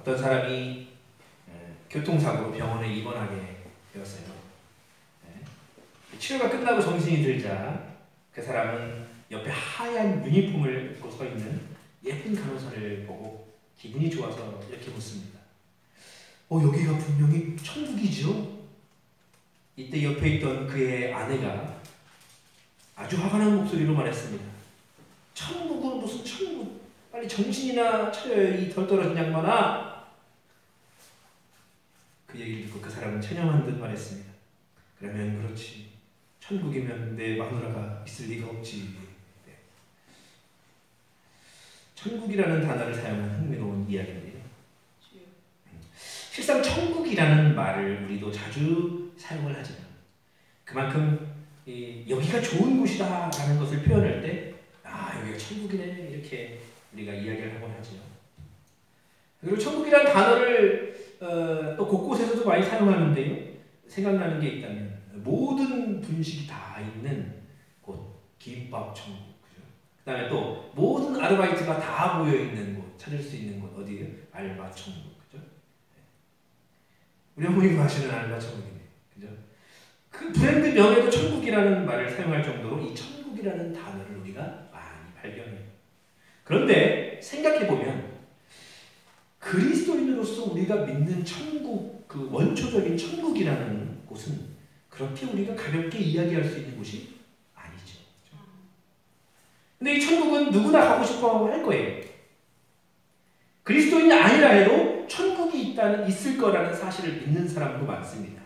어떤 사람이 교통사고로 병원에 입원하게 되었어요. 치료가 끝나고 정신이 들자 그 사람은 옆에 하얀 유니폼을 입고 서 있는 예쁜 간호사를 보고 기분이 좋아서 이렇게 묻습니다. 여기가 분명히 천국이죠? 이때 옆에 있던 그의 아내가 아주 화가 난 목소리로 말했습니다. 천국은 무슨 천국? 빨리 정신이나 차려요, 이 덜 떨어진 양반아. 그 얘기를 듣고 그 사람은 체념한 듯 말했습니다. 그러면 그렇지. 천국이면 내 마누라가 있을 리가 없지. 네. 천국이라는 단어를 사용한 흥미로운 이야기인데요. 실상 천국이라는 말을 우리도 자주 사용을 하지만 그만큼 여기가 좋은 곳이다 라는 것을 표현할 때 여기가 천국이네 이렇게 우리가 이야기를 하곤 하죠. 그리고 천국이라는 단어를 또 곳곳에서도 많이 사용하는데요. 생각나는 게 있다면 모든 분식이 다 있는 곳, 김밥 천국. 그 다음에 또 모든 아르바이트가 다 모여있는 곳, 찾을 수 있는 곳 어디예요? 알바 천국. 그죠? 우리 어머니가 하시는 알바 천국이네. 그죠? 그 브랜드 명에도 천국이라는 말을 사용할 정도로 이 천국이라는 단어를 우리가 많이 발견해요. 그런데 생각해보면 그리스도인으로서 우리가 믿는 천국, 그 원초적인 천국이라는 곳은 그렇게 우리가 가볍게 이야기할 수 있는 곳이 아니죠. 근데 이 천국은 누구나 가고 싶어 할 거예요. 그리스도인이 아니라 해도 천국이 있을 거라는 사실을 믿는 사람도 많습니다.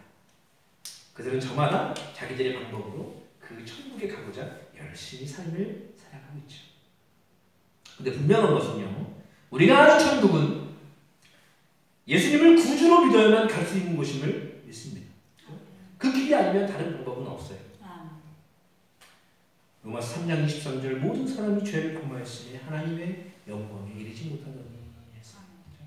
그들은 저마다 자기들의 방법으로 그 천국에 가고자 열심히 삶을 살아가고 있죠. 근데 분명한 것은요, 우리가 아는 천국은 예수님을 구주로 믿어야만 갈 수 있는 곳임을 믿습니다. 그 길이 아니면 다른 방법은 없어요. 로마서 3장 23절 모든 사람이 죄를 범하였으니 하나님의 영광에 이르지 못하더니 했습니다.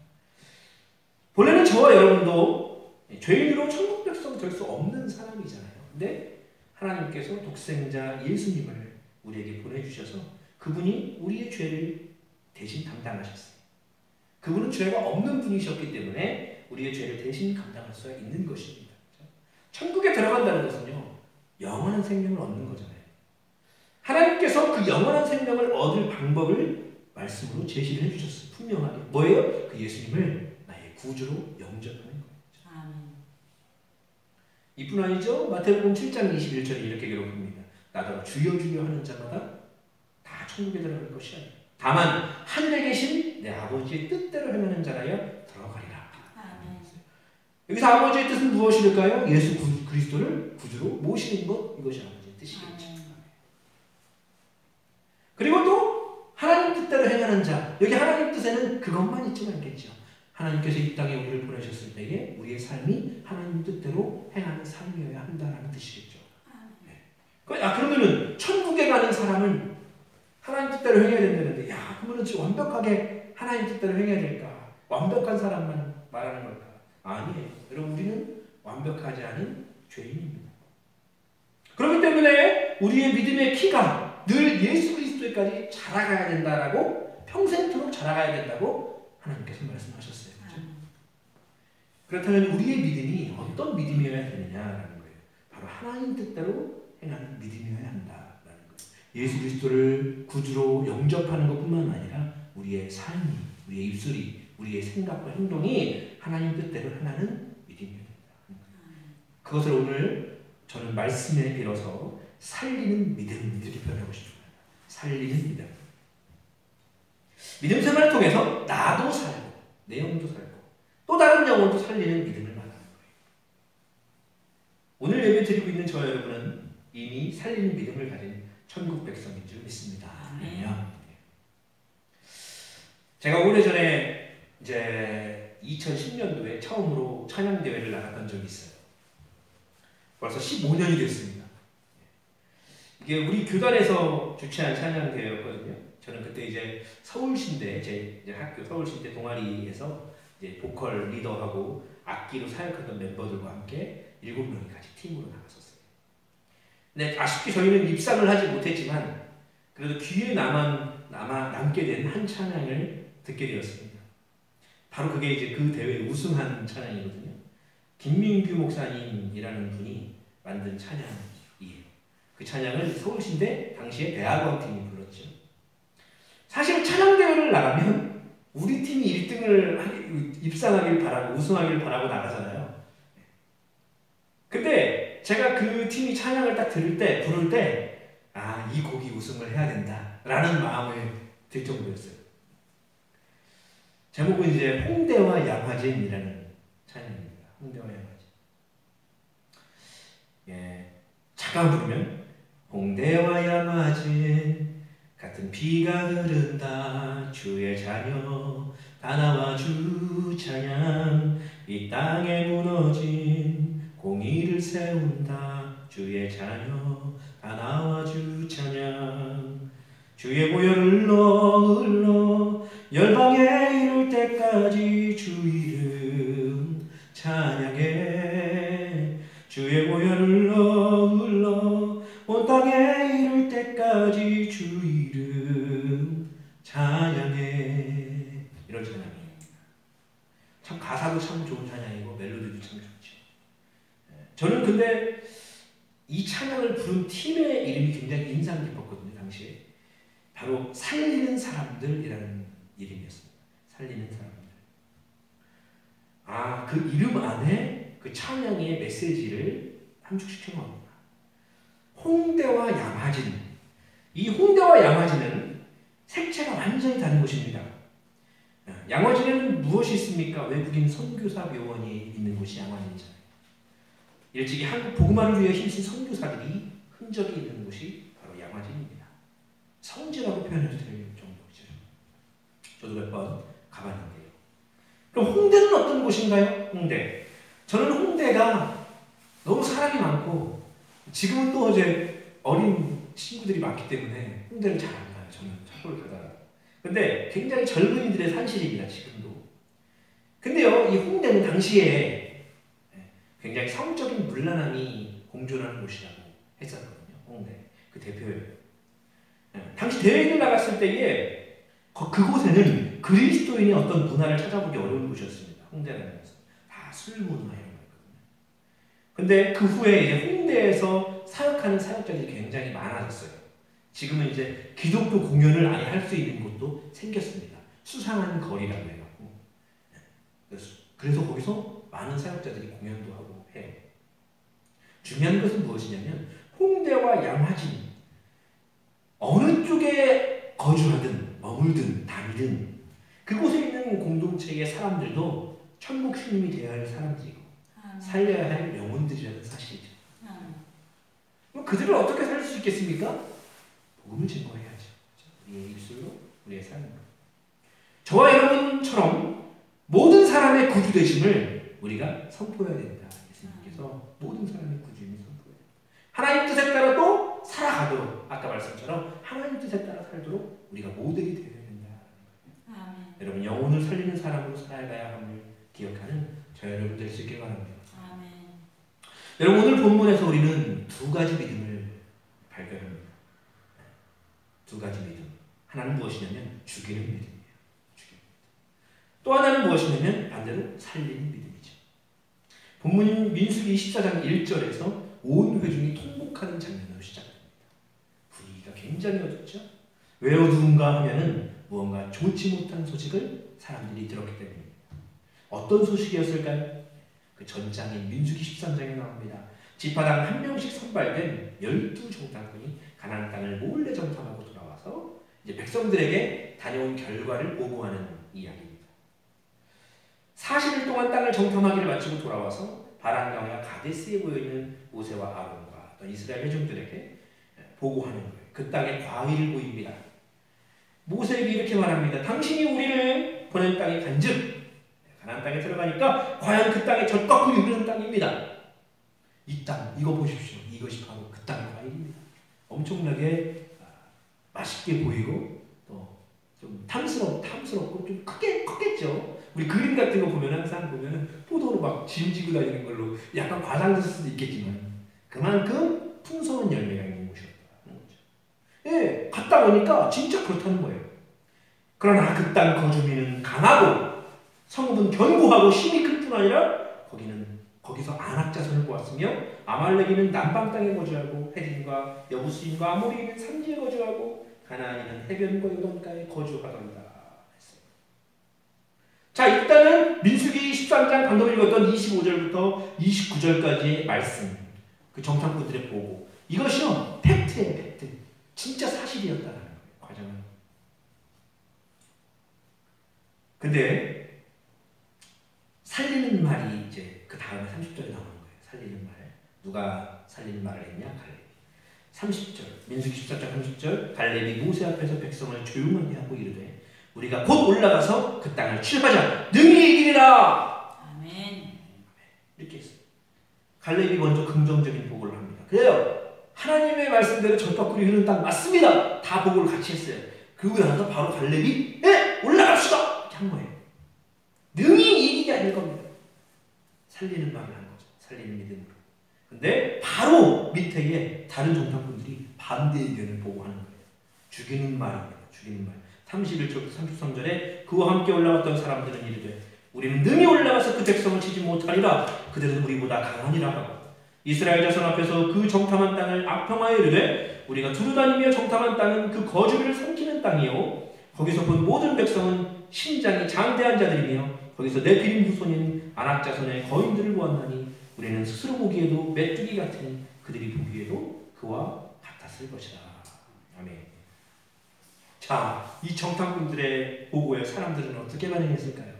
본래는 저와 여러분도 죄인으로 천국 백성 될 수 없는 사람이잖아요. 근데 하나님께서 독생자 예수님을 우리에게 보내주셔서 그분이 우리의 죄를 대신 담당하셨어요. 그분은 죄가 없는 분이셨기 때문에 우리의 죄를 대신 감당할 수 있는 것입니다. 천국에 들어간다는 것은요, 영원한 생명을 얻는 거잖아요. 하나님께서 그 영원한 생명을 얻을 방법을 말씀으로 제시를 해주셨어요. 분명하게. 뭐예요? 그 예수님을 나의 구주로 영접하는 거예요. 이뿐 아니죠? 마태복음 7장 21절에 이렇게 기록합니다. 나더러 주여 주여 하는 자마다 다 천국에 들어갈 것이 아니라 다만 하늘에 계신 내 아버지의 뜻대로 행하는 자라야 들어가리라. 여기서 아버지의 뜻은 무엇일까요? 예수 그리스도를 구주로 모시는 것, 이것이 아버지의 뜻이겠죠. 그리고 또 하나님 뜻대로 행하는 자, 여기 하나님 뜻에는 그것만 있지는 않겠죠. 하나님께서 이 땅에 우리를 보내셨을 때에 우리의 삶이 하나님 뜻대로 행하는 삶이어야 한다는 뜻이겠죠. 네. 그러면은 천국에 가는 사람은 하나님 뜻대로 행해야 된다는데, 그러면 지금 완벽하게 하나님 뜻대로 행해야 될까? 완벽한 사람만 말하는 걸까? 아니에요. 여러분, 우리는 완벽하지 않은 죄인입니다. 그렇기 때문에 우리의 믿음의 키가 늘 예수 그리스도에까지 자라가야 된다라고, 평생토록 자라가야 된다고 하나님께서 말씀하셨어요. 그렇죠? 그렇다면 우리의 믿음이 어떤 믿음이어야 되느냐라는 거예요. 바로 하나님 뜻대로 행하는 믿음이어야 한다라는 거예요. 예수 그리스도를 구주로 영접하는 것뿐만 아니라 우리의 삶이, 우리의 입술이, 우리의 생각과 행동이 하나님 뜻대로 행하는 믿음이어야 된다. 그것을 오늘 저는 말씀에 빌어서 살리는 믿음, 이렇게 표현하고 싶습니다. 살리는 믿음. 믿음 생활을 통해서 나도 살고 내 영도 살고 또 다른 영혼도 살리는 믿음을 말하는 거예요. 오늘 예배 드리고 있는 저와 여러분은 이미 살리는 믿음을 가진 천국 백성인 줄 믿습니다. 제가 오래전에 이제 2010년도에 처음으로 찬양대회를 나갔던 적이 있어요. 벌써 15년이 됐습니다. 이게 우리 교단에서 주최한 찬양대회였거든요. 저는 그때 이제 서울신대, 제 학교 서울신대 동아리에서 이제 보컬 리더하고 악기로 사역하던 멤버들과 함께 7명이 같이 팀으로 나갔었어요. 근데 아쉽게 저희는 입상을 하지 못했지만 그래도 귀에 남게 된 한 찬양을 듣게 되었습니다. 바로 그게 이제 그 대회에 우승한 찬양이거든요. 김민규 목사님이라는 분이 만든 찬양이에요. 그 찬양을 서울시대 당시에 대학원 팀이 불렀죠. 사실 찬양대회를 나가면 우리 팀이 1등을 입상하길 바라고 우승하길 바라고 나가잖아요. 근데 제가 그 팀이 찬양을 딱 부를 때, 아, 이 곡이 우승을 해야 된다 라는 마음을 들 정도였어요. 제목은 이제 홍대와 양화진이라는 찬양입니다. 홍대와 양화진. 예, 잠깐 부르면 홍대와 양화진 같은 피가 흐른다 주의 자녀 다 나와 주 찬양 이 땅에 무너진 공의를 세운다 주의 자녀 다 나와 주 찬양 주의 보혈을 흘러 열방에 이룰 때까지 주 이름 찬양해 주의 보혈을 흘러 온 땅에 이룰 때까지 주 이름 찬양해 이런 찬양이에요. 참 가사도 참 좋은 찬양이고 멜로디도 참 좋죠. 저는 근데 이 찬양을 부른 팀의 이름이 굉장히 인상 깊었거든요. 당시에 바로 살리는 사람들이라는 이름이었습니다. 살리는 사람들. 아, 그 이름 안에 그 찬양의 메시지를 함축시켜 놓습니다. 홍대와 양화진. 이 홍대와 양화진은 색채가 완전히 다른 곳입니다. 양화진에는 무엇이 있습니까? 외국인 선교사 묘원이 있는 곳이 양화진이잖아요. 일찍이 한국 복음화를 위해 힘쓴 선교사들이 흔적이 있는 곳이 바로 양화진입니다. 성지라고 표현해도 될 정도죠. 저도 몇 번 가봤는데요. 그럼 홍대는 어떤 곳인가요? 홍대. 저는 홍대가 너무 사람이 많고 지금은 또 이제 어린 친구들이 많기 때문에 홍대를 잘 안 가요. 저는 차로를 가다가. 근데 굉장히 젊은이들의 산실입니다. 지금도. 근데요, 이 홍대는 당시에 굉장히 성적인 문란함이 공존하는 곳이라고 했었거든요. 홍대. 그 대표예요. 당시 대회를 나갔을 때에 그곳에는 그리스도인의 어떤 문화를 찾아보기 어려운 곳이었습니다. 홍대라는 곳은. 다 술 문화 이런 거였거든요. 근데 그 후에 이제 홍대에서 사역하는 사역자들이 굉장히 많아졌어요. 지금은 이제 기독교 공연을 아예 할 수 있는 곳도 생겼습니다. 수상한 거리라고 해갖고. 그래서 거기서 많은 사역자들이 공연도 하고 해요. 중요한 것은 무엇이냐면 홍대와 양화진 어느 쪽에 거주하든 머물든 다니든 그곳에 있는 공동체의 사람들도 천국 신임이 되어야 할 사람들이고 살려야 할 영혼들이라는 사실이죠. 그럼 그들을 어떻게 살릴 수 있겠습니까? 복음을 증거해야죠. 우리의 입술로, 우리의 삶으로. 저와 여러분처럼 모든 사람의 구주 되심을 우리가 선포해야 된다. 예수님께서 모든 사람의 구주임을 선포해야 된다. 하나님 뜻에 따라 또 살아가도록 아까 말씀처럼 하나님 뜻에 따라 살도록 우리가 모델이 되어야 된다. 아멘. 여러분 영혼을 살리는 사람으로 살아가야 함을 기억하는 저 여러분 될 수 있길 바랍니다. 아멘. 여러분 오늘 본문에서 우리는 두 가지 믿음을 발견합니다. 두 가지 믿음. 하나는 무엇이냐면 죽이는 믿음이에요. 또 하나는 무엇이냐면 반대로 살리는 믿음이죠. 본문인 민수기 24장 1절에서 온 회중이 통곡하는 장면으로 시작됩니다. 분위기가 굉장히 어둡죠. 왜 어두운가 하면은 무언가 좋지 못한 소식을 사람들이 들었기 때문입니다. 어떤 소식이었을까요? 그 전장인 민수기 13장에 나옵니다. 지파당 한 명씩 선발된 12정탐꾼이 가나안 땅을 몰래 정탐하고 돌아와서 이제 백성들에게 다녀온 결과를 보고하는 이야기입니다. 40일 동안 땅을 정탐하기를 마치고 돌아와서 바람강과 가데스에 모여있는 모세와 아론과 또 이스라엘 회중들에게 보고하는 거예요. 그 땅에 과일을 보입니다. 모세에게 이렇게 말합니다. 당신이 우리를 보낸 땅이 간즉 가나안 땅에 들어가니까 과연 그 땅에 젖과 꿀이 흐르는 땅입니다. 이 땅, 이거 보십시오. 이것이 바로 그 땅의 과일입니다. 엄청나게 맛있게 보이고 또 좀 탐스럽고 좀 컸겠죠. 우리 그림 같은 거 보면 항상 보면 포도로 막 짐지고 다니는 걸로 약간 과장됐을 수도 있겠지만 그만큼 풍성한 열매가 있는 곳이었다는 거죠. 예, 갔다 오니까 진짜 그렇다는 거예요. 그러나 그 땅 거주민은 강하고 성읍은 견고하고 힘이 큰 뿐 아니라 거기서 아낙 자손을 보았으며 아말렉인은 남방 땅에 거주하고 헤딘과 여부스인과 아모리인은 산지에 거주하고 가나안인은 해변과 요단가에 거주하더이다. 자, 일단은 민수기 13장 방금 읽었던 25절부터 29절까지의 말씀, 그 정탐꾼들의 보고, 이것이요 팩트예요. 팩트. 진짜 사실이었다는 거예요. 과정은. 근데 살리는 말이 이제 그 다음에 30절에 나오는 거예요. 살리는 말. 누가 살리는 말을 했냐? 갈렙이. 30절, 민수기 14장 30절, 갈렙이 모세 앞에서 백성을 조용하게 하고 이르되 우리가 곧 올라가서 그 땅을 취업하자. 능히 이기리라. 아멘. 이렇게 했어요. 갈렙이 먼저 긍정적인 보고를 합니다. 그래요. 하나님의 말씀대로 젖바꾸리 흐르는 땅 맞습니다. 다 보고를 같이 했어요. 그리고 나서 바로 갈렙이 올라갑시다. 이렇게 한 거예요. 능히 이기게 아닐 겁니다. 살리는 말을 한 거죠. 살리는 믿음으로. 근데 바로 밑에 다른 정탐꾼들이 반대 의견을 보고하는 거예요. 죽이는 말입니다. 죽이는 말. 31절부터 33절에 그와 함께 올라갔던 사람들은 이르되 우리는 능히 올라가서 그 백성을 치지 못하리라. 그들은 우리보다 강하니라 하고 이스라엘 자손 앞에서 그 정탐한 땅을 악평하여 이르되 우리가 두루다니며 정탐한 땅은 그 거주를 삼키는 땅이요 거기서 본 모든 백성은 신장이 장대한 자들이며 거기서 네피림 후손인 아낙 자손의 거인들을 보았나니 우리는 스스로 보기에도 메뚜기 같으니 그들이 보기에도 그와 같았을 것이다. 아멘. 자, 이 정탐꾼들의 보고에 사람들은 어떻게 반응했을까요?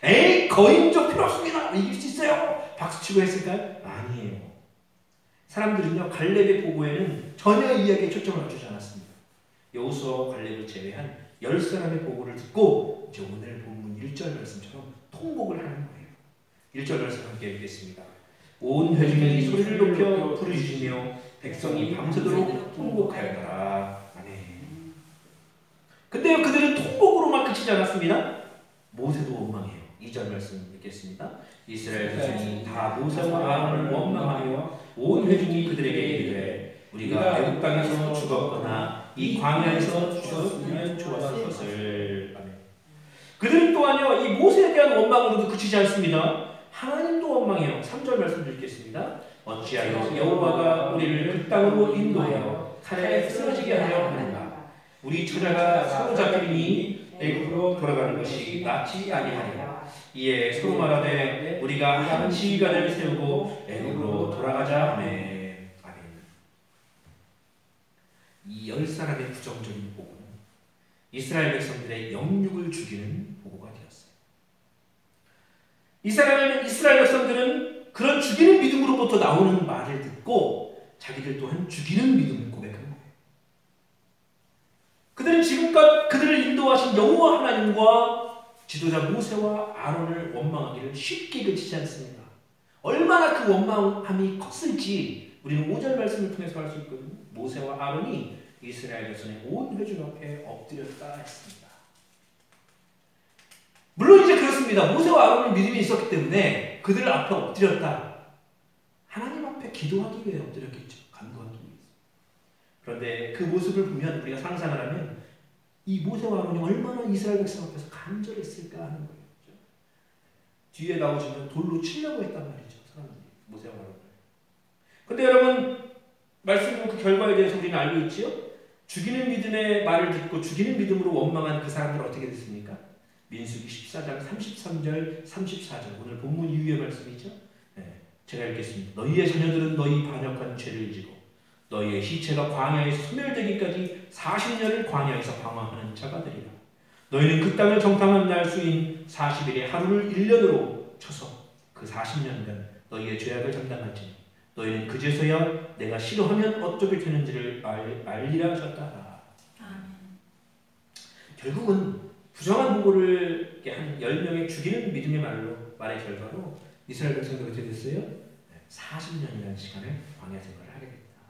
에이, 거인족 필요 없습니다. 이길 수 있어요. 박수치고 했을까요? 아니에요. 사람들은요, 갈렙의 보고에는 전혀 이야기에 초점을 맞추지 않았습니다. 여호수아와 갈렙을 제외한 10사람의 보고를 듣고 이제 오늘 본문 1절 말씀처럼 통곡을 하는 거예요. 1절 말씀 함께 읽겠습니다. 온 회중이 소리를 높여 부르짖으며 백성이 밤새도록 통곡하였더라. 근데요, 그들은 통곡으로만 그치지 않았습니다. 모세도 원망해요. 2절 말씀 읽겠습니다. 이스라엘 자손이 다 모세와 아론을 원망하며 온 회중이 그들에게 이르되 우리가 애굽 땅에서 죽었거나 이 광야에서 죽었으면 좋았을 것을. 아멘. 그들은 또한요, 이 모세에 대한 원망으로도 그치지 않습니다. 하나님도 원망해요. 3절 말씀 읽겠습니다. 어찌하여 여호와가 우리를 그 땅으로 인도하여 칼에 쓰러지게 하려 하는가. 우리 처자가 사로잡히니 애굽으로 돌아가는 것이 낫지 아니하리라. 이에 서로 말하되 우리가 한 지휘관을 세우고 애굽으로 돌아가자 하매. 아멘. 이 10사람의 부정적인 보고는 이스라엘 백성들의 영육을 죽이는 보고가 되었어요. 이스라엘 백성들은 그런 죽이는 믿음으로부터 나오는 말을 듣고 자기들 또한 죽이는 믿음을 고백합니다. 그들은 지금껏 그들을 인도하신 여호와 하나님과 지도자 모세와 아론을 원망하기를 쉽게 그치지 않습니다. 얼마나 그 원망함이 컸을지 우리는 5절 말씀을 통해서 알 수 있거든요. 모세와 아론이 이스라엘 자손의 온 회중 앞에 엎드렸다 했습니다. 물론 이제 그렇습니다. 모세와 아론은 믿음이 있었기 때문에 그들 앞에 엎드렸다. 하나님 앞에 기도하기 위해 엎드렸겠죠. 간구하기 위해. 그런데 그 모습을 보면 우리가 상상을 하면 이 모세와 아론이 얼마나 이스라엘 백성 앞에서 간절했을까 하는 거예요. 그렇죠? 뒤에 나오시면 돌로 치려고 했단 말이죠. 사람들이 모세와 아론을. 근데 여러분 말씀 그 결과에 대해서 우리는 알고 있지요? 죽이는 믿음의 말을 듣고 죽이는 믿음으로 원망한 그 사람들은 어떻게 됐습니까? 민수기 14장 33절 34절 오늘 본문 이후의 말씀이죠. 네, 제가 읽겠습니다. 너희의 자녀들은 너희 반역한 죄를 지고 너희의 시체가 광야에서 소멸되기까지 40년을 광야에서 방황하는 자가 되리라. 너희는 그 땅을 정탐한 날 수인 40일의 하루를 1년으로 쳐서 그 40년간 너희의 죄악을 담당하지. 너희는 그제서야 내가 싫어하면 어떻게 되는지를 알리라 하셨다. 결국은 부정한 보고를 한 10명의 죽이는 믿음의 말의 결과로 이스라엘 백성들이 어떻게 됐어요? 40년이라는 시간을 광야 생활을 하게 됐다.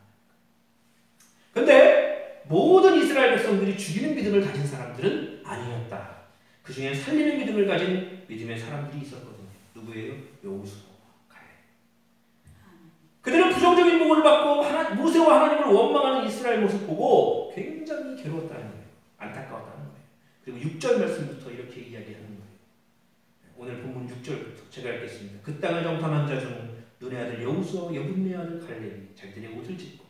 그런데 모든 이스라엘 백성들이 죽이는 믿음을 가진 사람들은 아니었다. 그 중에 살리는 믿음을 가진 믿음의 사람들이 있었거든요. 누구예요? 여호수아와 갈렙. 그들은 부정적인 보고를 받고 모세와 하나님을 원망하는 이스라엘 모습 보고 굉장히 괴로웠다는 거예요. 안타까웠다는 거예요. 그리고 6절 말씀부터 이렇게 이야기하는 거예요. 6절부터 제가 읽겠습니다. 그 땅을 정탐한 자 중 눈의 아들 여호수아와 여분의 아들 갈렙이 자기들의 옷을 찢고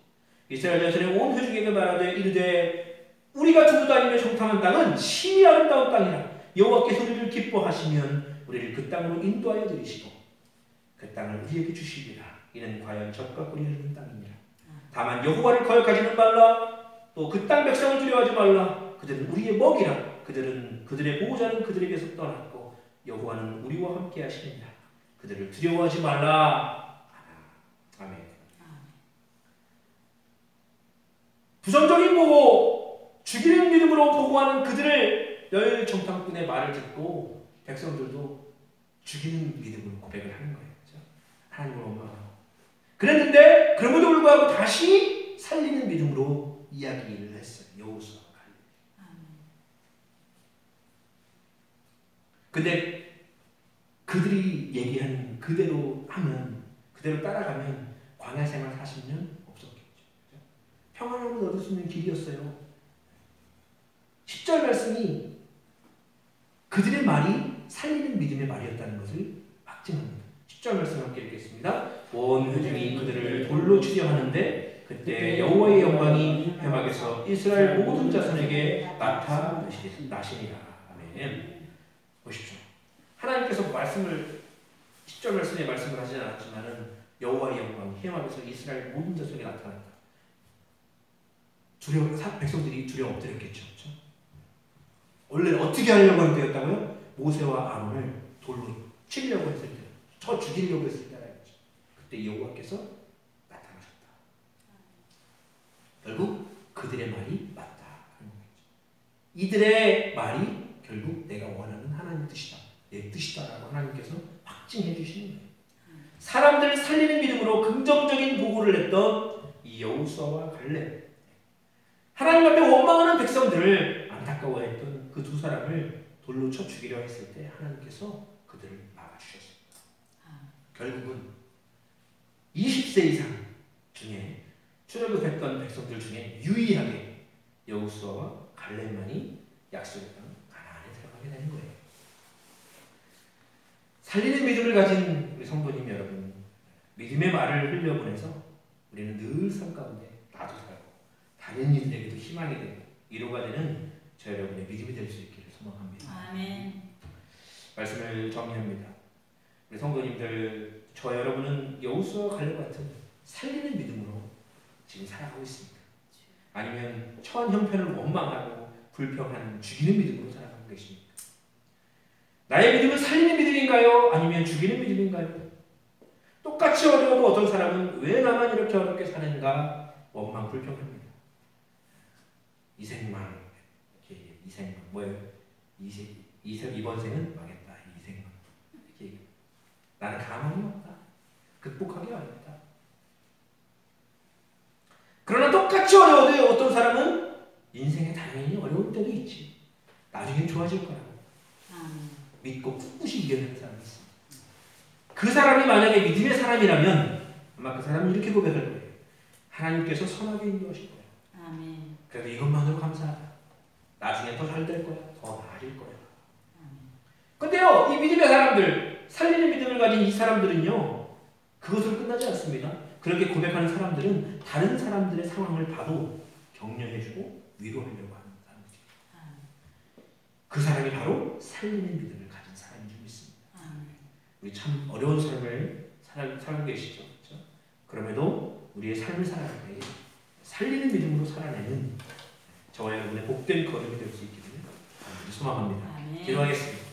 이스라엘 자손의 온 회중에게 말하되 이르되 우리가 두루 다니며 정탐한 땅은 심히 아름다운 땅이라 여호와께서 우리를 기뻐하시면 우리를 그 땅으로 인도하여 드리시고 그 땅을 우리에게 주시리라. 이는 과연 젖과 꿀이 흐르는 땅이니라. 다만 여호와를 거역하지는 말라. 또 그 땅 백성을 두려워하지 말라. 그들은 우리의 먹이라. 그들의 보호자는 그들에게서 떠났고 여호와는 우리와 함께 하시느니라. 그들을 두려워하지 말라. 아멘. 부정적인 보고 죽이는 믿음으로 보고하는 그들을 열 정탐꾼의 말을 듣고 백성들도 죽이는 믿음으로 고백을 하는 거예요. 그렇죠? 하나님을 원망하고 그랬는데 그럼에도 불구하고 다시 살리는 믿음으로 이야기를 했어요. 여호수아가 갈렙. 근데 그들이 얘기한 그대로 하면 그대로 따라가면 광야 생활 40년 없었겠죠. 그렇죠? 평안을 얻을 수 있는 길이었어요. 10절 말씀이 그들의 말이 살리는 믿음의 말이었다는 것을 확증합니다. 10절 말씀 함께 읽겠습니다. 온 회중이 그들을 돌로 치려 하는데 그때 여호와의 영광이 회막에서 이스라엘 모든 자손에게 나타나시니라. 아멘. 보십시오. 하나님께서 말씀을 10절 말씀에 말씀을 하지 않았지만은 여호와의 영광이 회막에서 이스라엘 모든 자손에게 나타났다. 백성들이 두려워 엎드렸겠죠. 그렇죠? 원래 어떻게 하려고 하는 때였다고요? 모세와 아론을 돌로 치려고 했을 때, 쳐 죽이려고 했을 때라였죠. 그때 여호와께서 나타나셨다. 결국 그들의 말이 맞다 하는 거겠죠. 이들의 말이 결국 내가 원하는 하나님 뜻이다, 내 뜻이다라고 하나님께서 확증해 주시는 거예요. 사람들을 살리는 믿음으로 긍정적인 보고를 했던 이 여호수아와 갈렙, 하나님 앞에 원망하는 백성들을 안타까워했던 그 두 사람을 돌로 쳐 죽이려 했을 때 하나님께서 그들을 막아주셨습니다. 결국은 20세 이상 중에 출애굽했던 백성들 중에 유일하게 여호수아와 갈렙만이 약속의 땅 가나안에 들어가게 되는 거예요. 살리는 믿음을 가진 우리 성도님 여러분, 믿음의 말을 흘려보내서 우리는 늘 삶 가운데 나도 살고 다른 이들에게도 희망이 되고 위로가 되는 저 여러분의 믿음이 될 수 있기를 소망합니다. 아멘. 말씀을 정리합니다. 우리 성도님들, 저 여러분은 여호수아와 갈렙 같은 살리는 믿음으로 지금 살아가고 있습니다. 아니면 처한 형편을 원망하고 불평하는 죽이는 믿음으로 살아가고 계십니까? 나의 믿음은 살리는 믿음인가요? 아니면 죽이는 믿음인가요? 똑같이 어려워도 어떤 사람은 왜 나만 이렇게 어렵게 사는가 원망 불평합니다. 이생만 뭐예요? 이번 생은 망했다. 이생만 이렇게 얘기합니다. 나는 가망이 없다. 극복하기 어렵다. 그러나 똑같이 어려워도 어떤 사람은 인생에 당연히 어려울 때도 있지. 나중엔 좋아질 거라고 믿고 꿋꿋이 이겨내는 사람이 있습니다. 그 사람이 만약에 믿음의 사람이라면 아마 그 사람은 이렇게 고백할 거예요. 하나님께서 선하게 인도하실 거예요. 아멘. 그래도 이것만으로 감사하다. 나중에 더 잘 될 거야. 더 나아질 거야. 근데요, 이 믿음의 사람들, 살리는 믿음을 가진 이 사람들은요, 그것으로 끝나지 않습니다. 그렇게 고백하는 사람들은 다른 사람들의 상황을 봐도 격려해주고 위로하려고 하는 사람들이에요. 그 사람이 바로 살리는 믿음을 가진 사람인 줄 믿습니다. 우리 참 어려운 삶을 살고 계시죠. 그렇죠? 그럼에도 우리의 삶을 살아갈 때 살리는 믿음으로 살아내는 저와 여러분의 복된 걸음이 될 수 있기를 소망합니다. 기도하겠습니다.